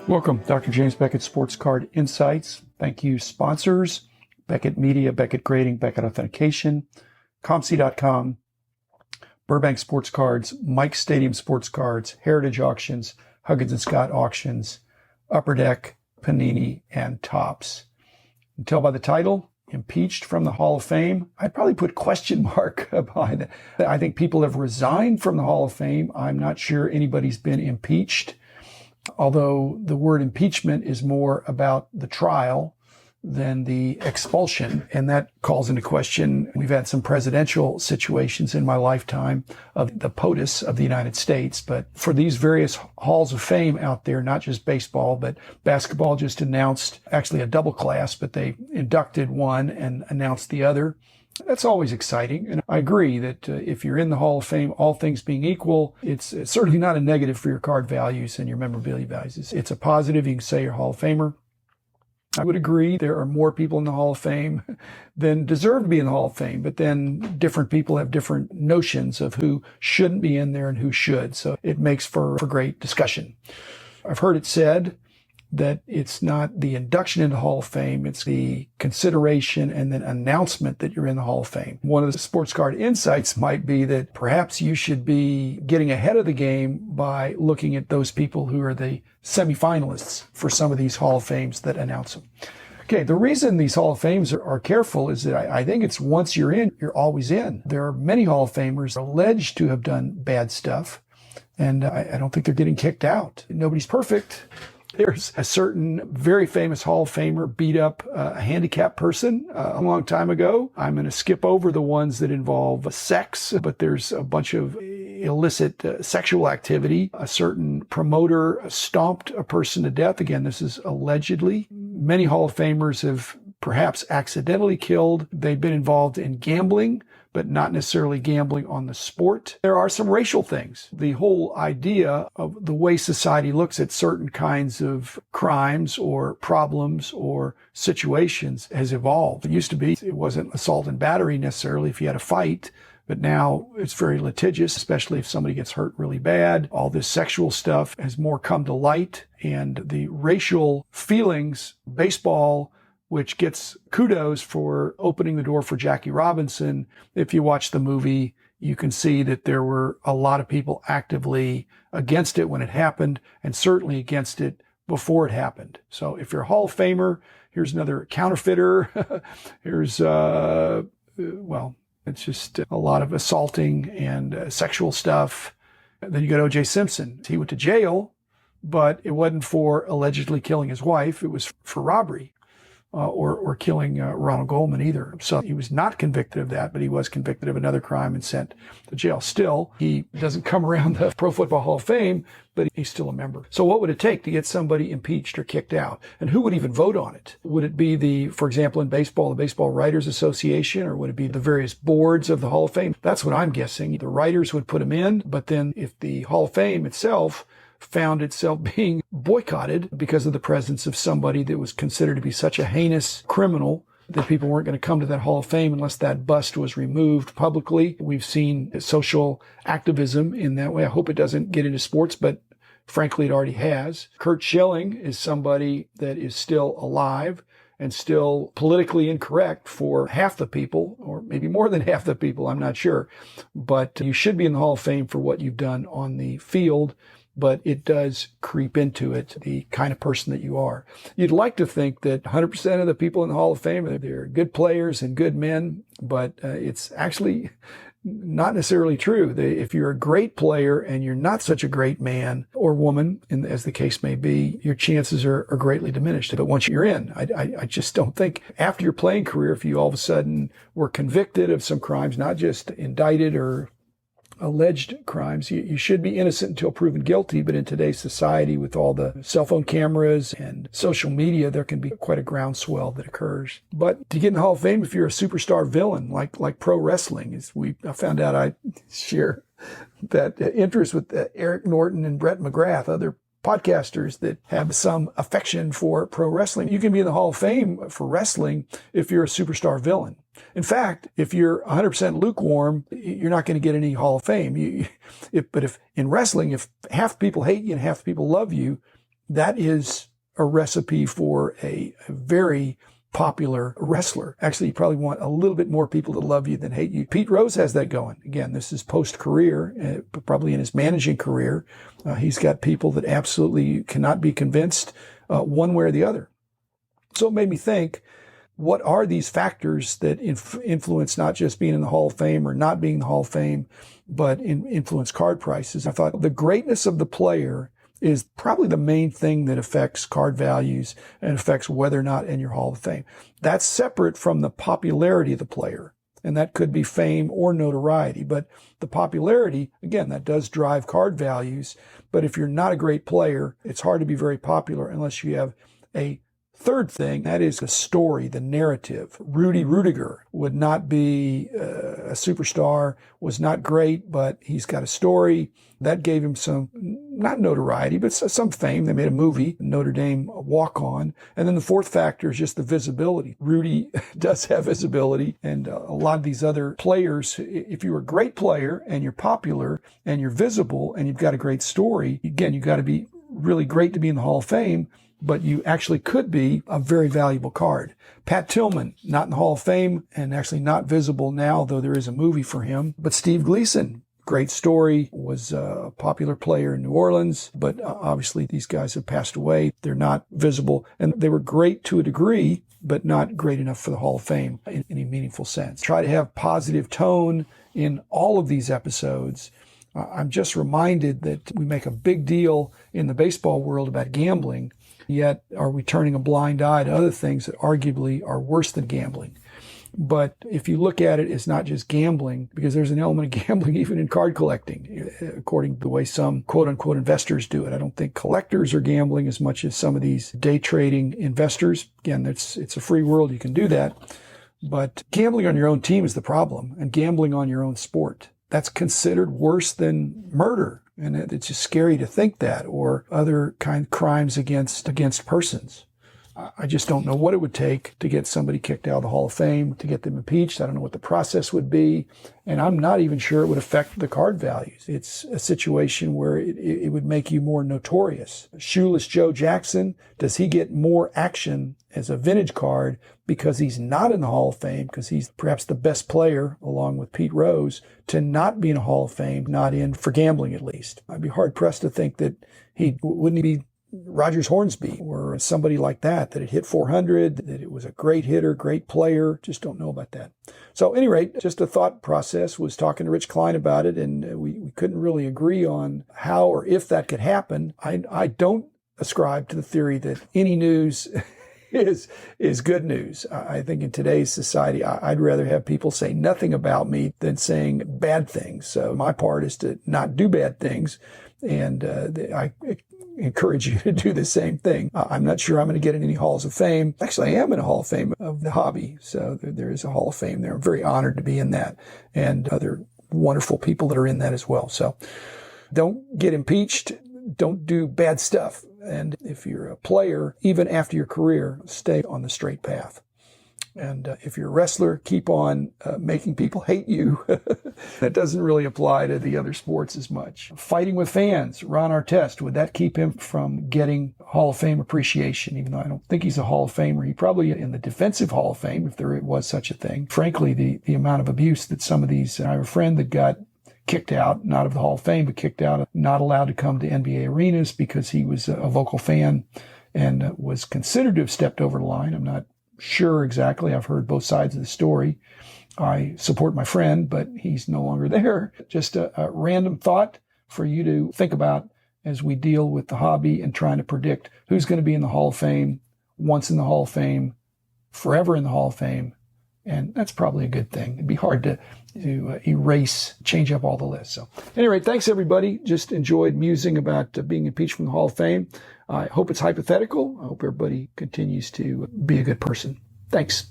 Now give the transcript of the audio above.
Welcome, Dr. James Beckett, Sports Card Insights. Thank you, sponsors, Beckett Media, Beckett Grading, Beckett Authentication, ComC.com, Burbank Sports Cards, Mike Stadium Sports Cards, Heritage Auctions, Huggins & Scott Auctions, Upper Deck, Panini, and Topps. You can tell by the title, Impeached from the Hall of Fame. I'd probably put question mark behind it. I think people have resigned from the Hall of Fame. I'm not sure anybody's been impeached, although the word impeachment is more about the trial than the expulsion, and that calls into question. We've had some presidential situations in my lifetime of the POTUS of the United States, but for these various halls of fame out there, not just baseball, but basketball just announced actually a double class, but they inducted one and announced the other. That's always exciting. And I agree that if you're in the Hall of Fame, all things being equal, it's certainly not a negative for your card values and your memorabilia values. It's a positive. You can say you're a Hall of Famer. I would agree there are more people in the Hall of Fame than deserve to be in the Hall of Fame, but then different people have different notions of who shouldn't be in there and who should. So it makes for great discussion. I've heard it said that it's not the induction into the Hall of Fame, it's the consideration and then announcement that you're in the Hall of Fame. One of the sports card insights might be that perhaps you should be getting ahead of the game by looking at those people who are the semifinalists for some of these Hall of Fames that announce them. Okay, the reason these Hall of Fames are careful is that I think it's once you're in, you're always in. There are many Hall of Famers alleged to have done bad stuff, and I don't think they're getting kicked out. Nobody's perfect. There's a certain very famous Hall of Famer beat up a handicapped person a long time ago. I'm going to skip over the ones that involve sex, but there's a bunch of illicit sexual activity. A certain promoter stomped a person to death. Again, this is allegedly. Many Hall of Famers have perhaps accidentally killed. They've been involved in gambling, but not necessarily gambling on the sport. There are some racial things. The whole idea of the way society looks at certain kinds of crimes or problems or situations has evolved. It used to be, it wasn't assault and battery necessarily if you had a fight, but now it's very litigious, especially if somebody gets hurt really bad. All this sexual stuff has more come to light, and the racial feelings, baseball, which gets kudos for opening the door for Jackie Robinson. If you watch the movie, you can see that there were a lot of people actively against it when it happened, and certainly against it before it happened. So if you're a Hall of Famer, here's another counterfeiter. Here's, it's just a lot of assaulting and sexual stuff. And then you got O.J. Simpson. He went to jail, but it wasn't for allegedly killing his wife. It was for robbery. Or killing Ronald Goldman either. So he was not convicted of that, but he was convicted of another crime and sent to jail. Still, he doesn't come around the Pro Football Hall of Fame, but he's still a member. So what would it take to get somebody impeached or kicked out? And who would even vote on it? Would it be for example, in baseball, the Baseball Writers Association, or would it be the various boards of the Hall of Fame? That's what I'm guessing. The writers would put him in, but then if the Hall of Fame itself found itself being boycotted because of the presence of somebody that was considered to be such a heinous criminal that people weren't going to come to that Hall of Fame unless that bust was removed publicly. We've seen social activism in that way. I hope it doesn't get into sports, but frankly, it already has. Kurt Schilling is somebody that is still alive and still politically incorrect for half the people, or maybe more than half the people, I'm not sure. But you should be in the Hall of Fame for what you've done on the field, but it does creep into it, the kind of person that you are. You'd like to think that 100% of the people in the Hall of Fame, they're good players and good men, but it's actually not necessarily true. If you're a great player and you're not such a great man or woman, as the case may be, your chances are greatly diminished. But once you're in, I just don't think after your playing career, if you all of a sudden were convicted of some crimes, not just indicted or alleged crimes, you should be innocent until proven guilty. But in today's society, with all the cell phone cameras and social media, there can be quite a groundswell that occurs. But to get in the Hall of Fame, if you're a superstar villain, like pro wrestling, I found out I share that interest with Eric Norton and Brett McGrath, other podcasters that have some affection for pro wrestling. You can be in the Hall of Fame for wrestling if you're a superstar villain. In fact, if you're 100% lukewarm, you're not going to get any Hall of Fame. But if in wrestling, if half the people hate you and half the people love you, that is a recipe for a very popular wrestler. Actually, you probably want a little bit more people to love you than hate you. Pete Rose has that going. Again, this is post-career, probably in his managing career. He's got people that absolutely cannot be convinced one way or the other. So it made me think, what are these factors that influence not just being in the Hall of Fame or not being in the Hall of Fame, but influence card prices? I thought the greatness of the player is probably the main thing that affects card values and affects whether or not in your Hall of Fame. That's separate from the popularity of the player. And that could be fame or notoriety. But the popularity, again, that does drive card values. But if you're not a great player, it's hard to be very popular unless you have a third thing, that is the story, the narrative. Rudy Rudiger would not be a superstar, was not great, but he's got a story. That gave him some, not notoriety, but some fame. They made a movie, Notre Dame Walk On. And then the fourth factor is just the visibility. Rudy does have visibility, and a lot of these other players, if you're a great player and you're popular and you're visible and you've got a great story, again, you've got to be really great to be in the Hall of Fame, but you actually could be a very valuable card. Pat Tillman, not in the Hall of Fame and actually not visible now, though there is a movie for him. But Steve Gleason, great story, was a popular player in New Orleans, but obviously these guys have passed away. They're not visible, and they were great to a degree, but not great enough for the Hall of Fame in any meaningful sense. Try to have positive tone in all of these episodes. I'm just reminded that we make a big deal in the baseball world about gambling, yet are we turning a blind eye to other things that arguably are worse than gambling? But if you look at it, it's not just gambling, because there's an element of gambling even in card collecting, according to the way some quote-unquote investors do it. I don't think collectors are gambling as much as some of these day trading investors. Again, it's a free world. You can do that. But gambling on your own team is the problem, and gambling on your own sport. That's considered worse than murder. And it's just scary to think that, or other kind of crimes against persons. I just don't know what it would take to get somebody kicked out of the Hall of Fame, to get them impeached. I don't know what the process would be. And I'm not even sure it would affect the card values. It's a situation where it would make you more notorious. Shoeless Joe Jackson, does he get more action as a vintage card because he's not in the Hall of Fame, because he's perhaps the best player, along with Pete Rose, to not be in a Hall of Fame, not in for gambling at least? I'd be hard-pressed to think that wouldn't he be Rogers Hornsby or somebody like that it hit 400, that it was a great hitter, great player. Just don't know about that. So at any rate, just a thought process. Was talking to Rich Klein about it, and we couldn't really agree on how or if that could happen. I don't ascribe to the theory that any news is good news. I think in today's society, I'd rather have people say nothing about me than saying bad things. So my part is to not do bad things, and I encourage you to do the same thing. I'm not sure I'm going to get in any halls of fame. Actually, I am in a Hall of Fame of the hobby. So there is a Hall of Fame there. I'm very honored to be in that, and other wonderful people that are in that as well. So don't get impeached. Don't do bad stuff. And if you're a player, even after your career, stay on the straight path. And if you're a wrestler, keep on making people hate you. That doesn't really apply to the other sports as much. Fighting with fans, Ron Artest, would that keep him from getting Hall of Fame appreciation? Even though I don't think he's a Hall of Famer, he probably in the defensive Hall of Fame, if there was such a thing. Frankly, the amount of abuse that some of these, I have a friend that got kicked out, not of the Hall of Fame, but kicked out, not allowed to come to NBA arenas because he was a vocal fan and was considered to have stepped over the line. I'm not sure exactly. I've heard both sides of the story. I support my friend, but he's no longer there. Just a random thought for you to think about as we deal with the hobby and trying to predict who's going to be in the Hall of Fame, once in the Hall of Fame, forever in the Hall of Fame. And that's probably a good thing. It'd be hard to change up all the lists. So anyway, thanks everybody. Just enjoyed musing about being impeached from the Hall of Fame. I hope it's hypothetical. I hope everybody continues to be a good person. Thanks.